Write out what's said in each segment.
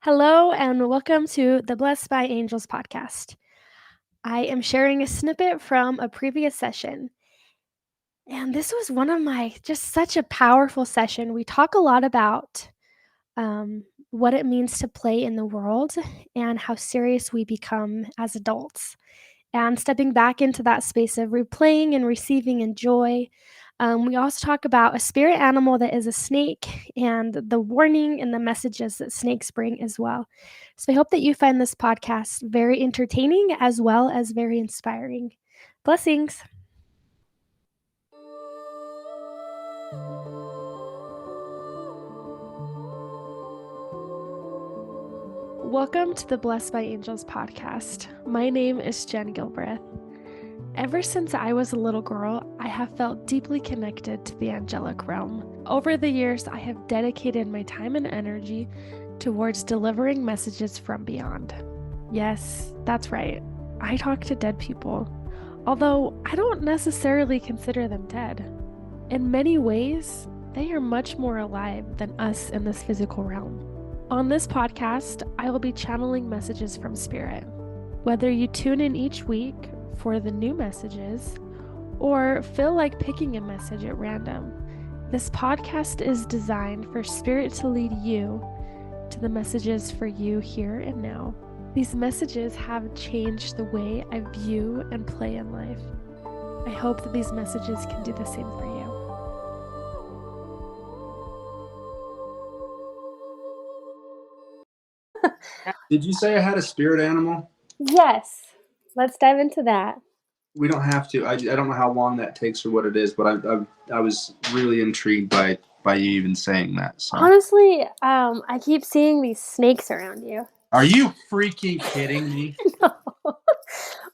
Hello, and welcome to the Blessed by Angels podcast. I am sharing a snippet from a previous session. And this was one of just such a powerful session. We talk a lot about what it means to play in the world and how serious we become as adults. And stepping back into that space of replaying and receiving and joy. We also talk about a spirit animal that is a snake and the warning and the messages that snakes bring as well. So I hope that you find this podcast very entertaining as well as very inspiring. Blessings. Welcome to the Blessed by Angels podcast. My name is Jenn Gilbreth. Ever since I was a little girl, I have felt deeply connected to the angelic realm. Over the years, I have dedicated my time and energy towards delivering messages from beyond. Yes, that's right. I talk to dead people, although I don't necessarily consider them dead. In many ways, they are much more alive than us in this physical realm. On this podcast, I will be channeling messages from spirit. Whether you tune in each week for the new messages or feel like picking a message at random, this podcast is designed for spirit to lead you to the messages for you here and now. These messages have changed the way I view and play in life. I hope that these messages can do the same for you. Did you say I had a spirit animal? Yes. Let's dive into that. We don't have to. I don't know how long that takes or what it is, but I was really intrigued by you even saying that. So. Honestly, I keep seeing these snakes around you. Are you freaking kidding me? No.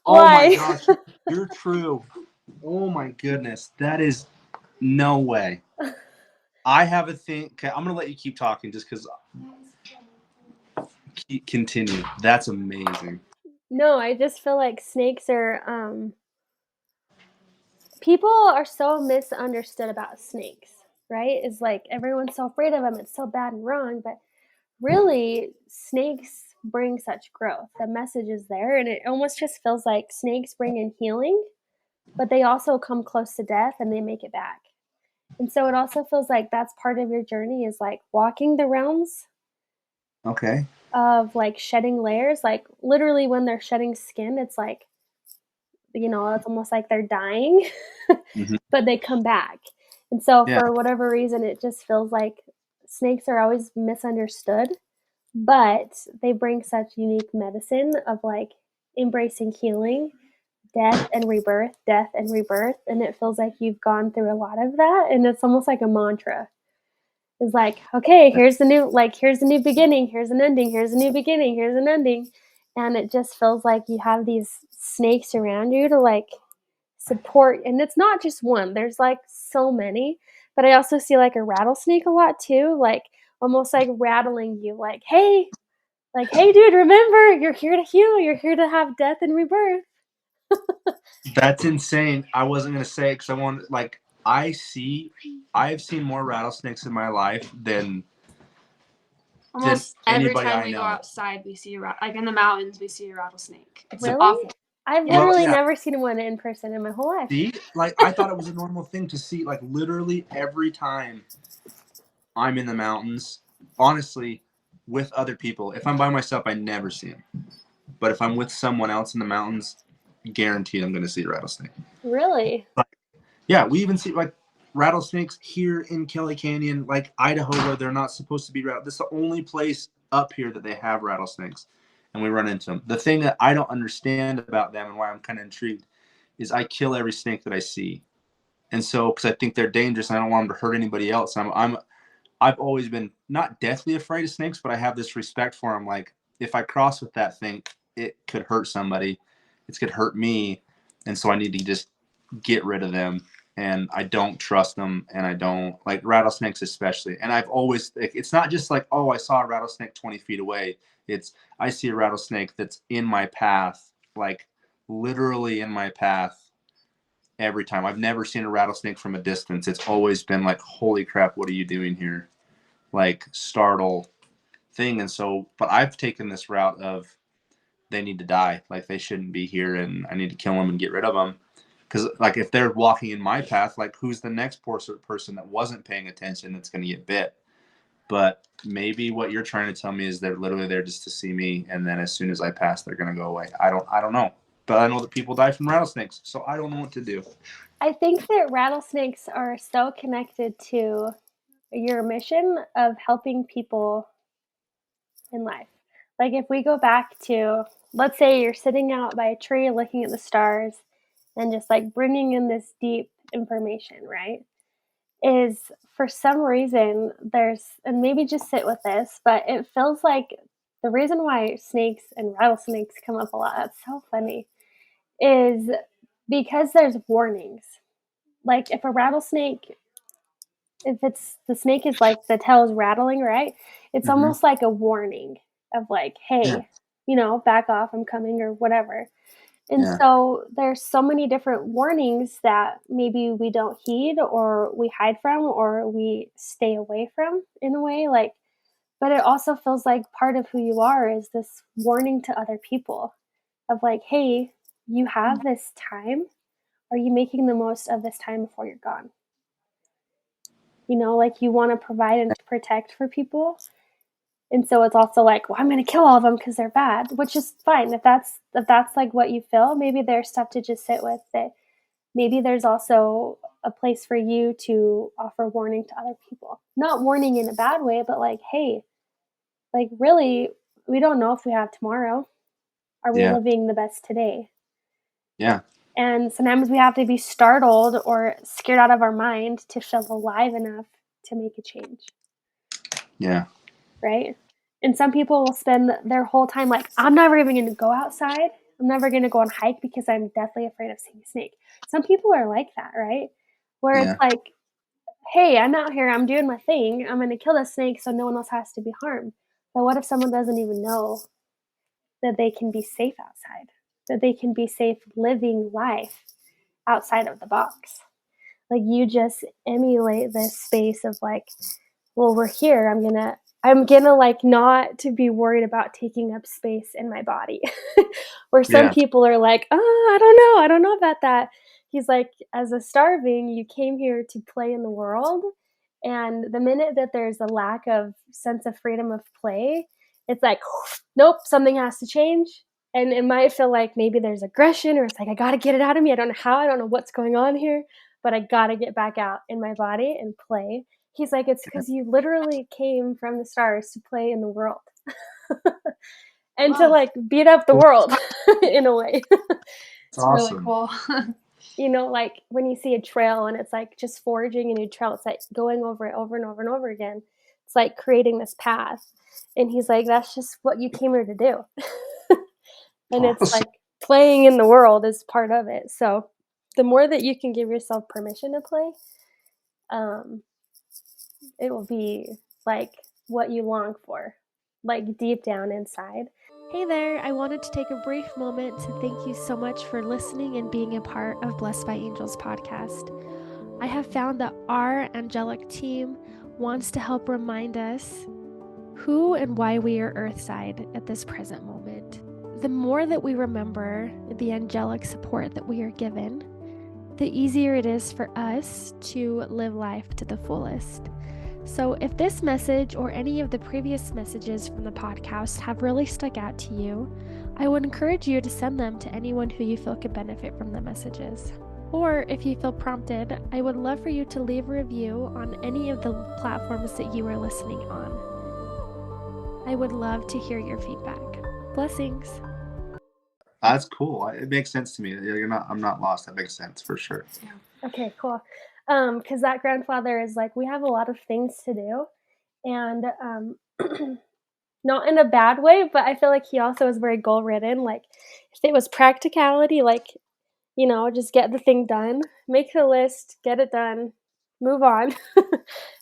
Oh my gosh, you're true. Oh my goodness, that is no way. I have a thing. Okay, I'm gonna let you keep talking just because. Continue. That's amazing. No, I just feel like snakes are people are so misunderstood about snakes, right? It's like everyone's so afraid of them, it's so bad and wrong, but really snakes bring such growth. The message is there, and it almost just feels like snakes bring in healing, but they also come close to death and they make it back. And so it also feels like that's part of your journey, is like walking the realms. Okay. Of like shedding layers, like literally when they're shedding skin, it's like, it's almost like they're dying, Mm-hmm. but they come back. And so Yeah. for whatever reason, it just feels like snakes are always misunderstood, but they bring such unique medicine of like embracing healing, death and rebirth, death and rebirth. And it feels like you've gone through a lot of that. And it's almost like a mantra. It's like, okay, here's the new beginning, here's an ending, here's a new beginning, here's an ending. And it just feels like you have these snakes around you to like support. And it's not just one, there's like so many. But I also see like a rattlesnake a lot too, like almost like rattling you, hey dude, remember, you're here to heal, you're here to have death and rebirth. That's insane. I wasn't gonna say it because I want I've seen more rattlesnakes in my life than almost every anybody time I we know. go outside, we see like in the mountains, we see a rattlesnake. It's Really? awful. I've literally never seen one in person in my whole life. See, like I thought it was a normal thing to see, like literally every time I'm in the mountains. Honestly, with other people, if I'm by myself, I never see them. But if I'm with someone else in the mountains, guaranteed I'm going to see a rattlesnake. Really? Yeah, we even see like rattlesnakes here in Kelly Canyon, like Idaho, where they're not supposed to be. This is the only place up here that they have rattlesnakes, and we run into them. The thing that I don't understand about them and why I'm kind of intrigued is I kill every snake that I see, and so because I think they're dangerous, and I don't want them to hurt anybody else. I've always been not deathly afraid of snakes, but I have this respect for them. Like if I cross with that thing, it could hurt somebody. It could hurt me, and so I need to just get rid of them. And I don't trust them, and I don't like rattlesnakes especially. And I've always, it's not just like, oh, I saw a rattlesnake 20 feet away. It's I see a rattlesnake that's in my path, like literally in my path every time. I've never seen a rattlesnake from a distance. It's always been like, holy crap, what are you doing here? Like startle, thing. And so, but I've taken this route of they need to die. Like they shouldn't be here, and I need to kill them and get rid of them. Because like if they're walking in my path, like who's the next person that wasn't paying attention that's going to get bit? But maybe what you're trying to tell me is they're literally there just to see me, and then as soon as I pass, they're going to go away. I don't know. But I know that people die from rattlesnakes, so I don't know what to do. I think that rattlesnakes are so connected to your mission of helping people in life. Like if we go back to, let's say you're sitting out by a tree looking at the stars and just like bringing in this deep information, right? Is for some reason and maybe just sit with this, but it feels like the reason why snakes and rattlesnakes come up a lot, that's so funny, is because there's warnings. Like if a rattlesnake, if it's the snake is like the tail is rattling, right? It's almost like a warning of like, hey, back off, I'm coming or whatever. And so there's so many different warnings that maybe we don't heed or we hide from or we stay away from in a way, like, but it also feels like part of who you are is this warning to other people of like, hey, you have this time. Are you making the most of this time before you're gone? Like you want to provide and protect for people. And so it's also like, well, I'm going to kill all of them because they're bad, which is fine. If that's like what you feel, maybe there's stuff to just sit with that. Maybe there's also a place for you to offer warning to other people. Not warning in a bad way, but like, hey, like really, we don't know if we have tomorrow. Are we living the best today? Yeah. And sometimes we have to be startled or scared out of our mind to feel alive enough to make a change. Yeah. Right? And some people will spend their whole time like, I'm never even going to go outside. I'm never going to go on a hike because I'm deathly afraid of seeing a snake. Some people are like that, right? Where it's like, hey, I'm out here, I'm doing my thing. I'm going to kill the snake so no one else has to be harmed. But what if someone doesn't even know that they can be safe outside? That they can be safe living life outside of the box? Like you just emulate this space of like, well, we're here. I'm gonna like not to be worried about taking up space in my body. Where some people are like, oh, I don't know about that. He's like, as a starving, you came here to play in the world. And the minute that there's a lack of sense of freedom of play, it's like, nope, something has to change. And it might feel like maybe there's aggression or it's like, I got to get it out of me. I don't know how, I don't know what's going on here, but I got to get back out in my body and play. He's like, it's because you literally came from the stars to play in the world and to like beat up the world in a way. It's awesome. Really cool. Like when you see a trail and it's like just forging a new trail, it's like going over it over and over and over again. It's like creating this path. And he's like, that's just what you came here to do. And it's like playing in the world is part of it. So the more that you can give yourself permission to play, it will be like what you long for, like deep down inside. Hey there, I wanted to take a brief moment to thank you so much for listening and being a part of Blessed by Angels podcast. I have found that our angelic team wants to help remind us who and why we are earthside at this present moment. The more that we remember the angelic support that we are given, the easier it is for us to live life to the fullest. So if this message or any of the previous messages from the podcast have really stuck out to you, I would encourage you to send them to anyone who you feel could benefit from the messages. Or if you feel prompted, I would love for you to leave a review on any of the platforms that you are listening on. I would love to hear your feedback. Blessings. That's cool. It makes sense to me. I'm not lost. That makes sense for sure. Yeah. Okay, cool. Because that grandfather is like, we have a lot of things to do, and not in a bad way, but I feel like he also is very goal ridden. Like if it was practicality, like, just get the thing done, make the list, get it done, move on.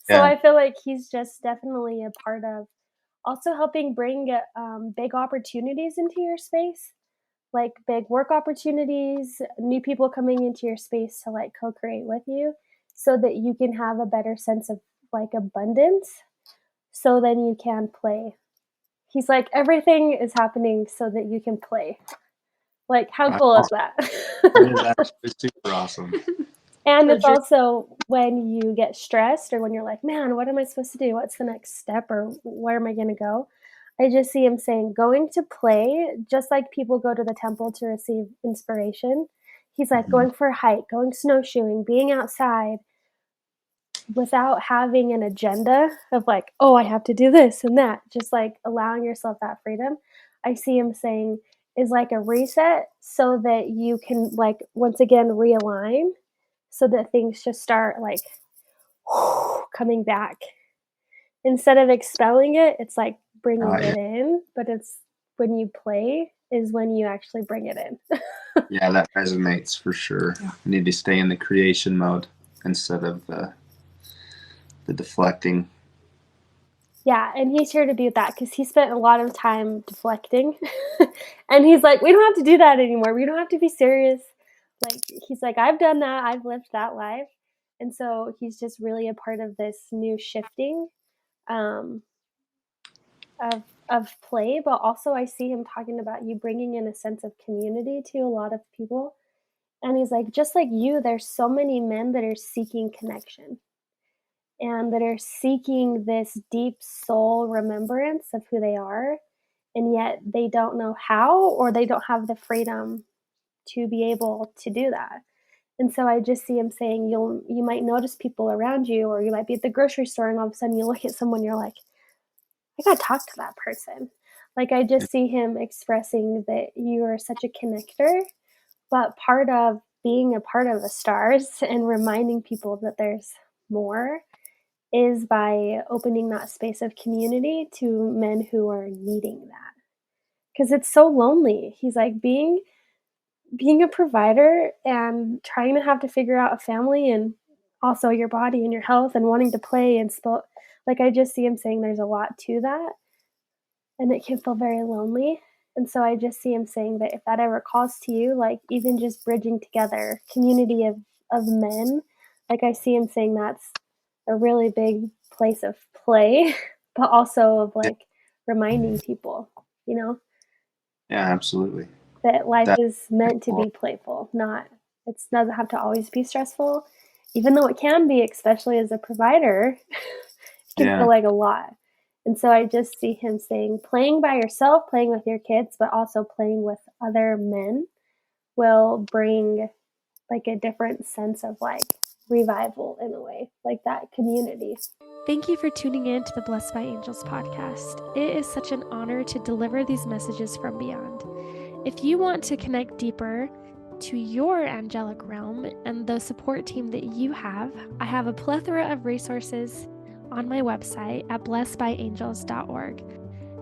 So I feel like he's just definitely a part of also helping bring big opportunities into your space. Like big work opportunities, new people coming into your space to like co-create with you so that you can have a better sense of like abundance. So then you can play He's like, everything is happening so that you can play. Like, how cool is that? That is actually super awesome. And So it's also when you get stressed or when you're like, man, what am I supposed to do? What's the next step or where am I going to go? I just see him saying, going to play, just like people go to the temple to receive inspiration. He's like going for a hike, going snowshoeing, being outside without having an agenda of like, oh, I have to do this and that. Just like allowing yourself that freedom. I see him saying is like a reset so that you can like once again realign so that things just start like coming back. Instead of expelling it, it's like bringing it in, but it's when you play is when you actually bring it in. Yeah, that resonates for sure. Yeah. You need to stay in the creation mode instead of the deflecting. Yeah, and he's here to do that because he spent a lot of time deflecting. And he's like, we don't have to do that anymore. We don't have to be serious. Like, he's like, I've done that. I've lived that life. And so he's just really a part of this new shifting of play. But also I see him talking about you bringing in a sense of community to a lot of people. And he's like, just like you, there's so many men that are seeking connection and that are seeking this deep soul remembrance of who they are. And yet they don't know how, or they don't have the freedom to be able to do that. And so I just see him saying, you might notice people around you, or you might be at the grocery store and all of a sudden you look at someone, you're like, I gotta talk to that person. Like, I just see him expressing that you are such a connector, but part of being a part of the stars and reminding people that there's more is by opening that space of community to men who are needing that. Because it's so lonely. He's like, being a provider and trying to have to figure out a family and also your body and your health and wanting to play and like, I just see him saying there's a lot to that and it can feel very lonely. And so I just see him saying that if that ever calls to you, like even just bridging together community of men, like I see him saying that's a really big place of play, but also of like reminding people, you know? Yeah, absolutely. That life is meant to be playful, it doesn't have to always be stressful, even though it can be, especially as a provider, it can feel like a lot. And so I just see him saying, playing by yourself, playing with your kids, but also playing with other men will bring like a different sense of like revival in a way, like that community. Thank you for tuning in to the Blessed by Angels podcast. It is such an honor to deliver these messages from beyond. If you want to connect deeper to your angelic realm and the support team that you have, I have a plethora of resources on my website at blessedbyangels.org.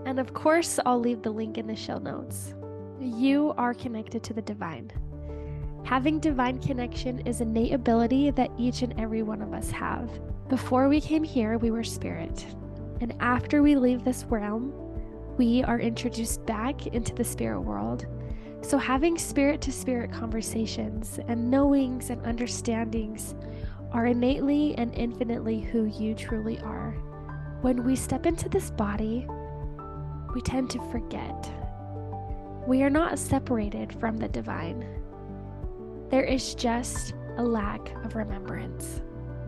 And of course, I'll leave the link in the show notes. You are connected to the divine. Having divine connection is an innate ability that each and every one of us have. Before we came here, we were spirit. And after we leave this realm, we are introduced back into the spirit world. So having spirit-to-spirit conversations and knowings and understandings are innately and infinitely who you truly are. When we step into this body, we tend to forget. We are not separated from the divine. There is just a lack of remembrance.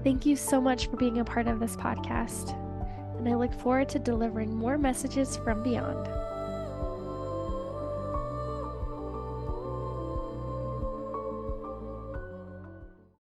Thank you so much for being a part of this podcast, and I look forward to delivering more messages from beyond.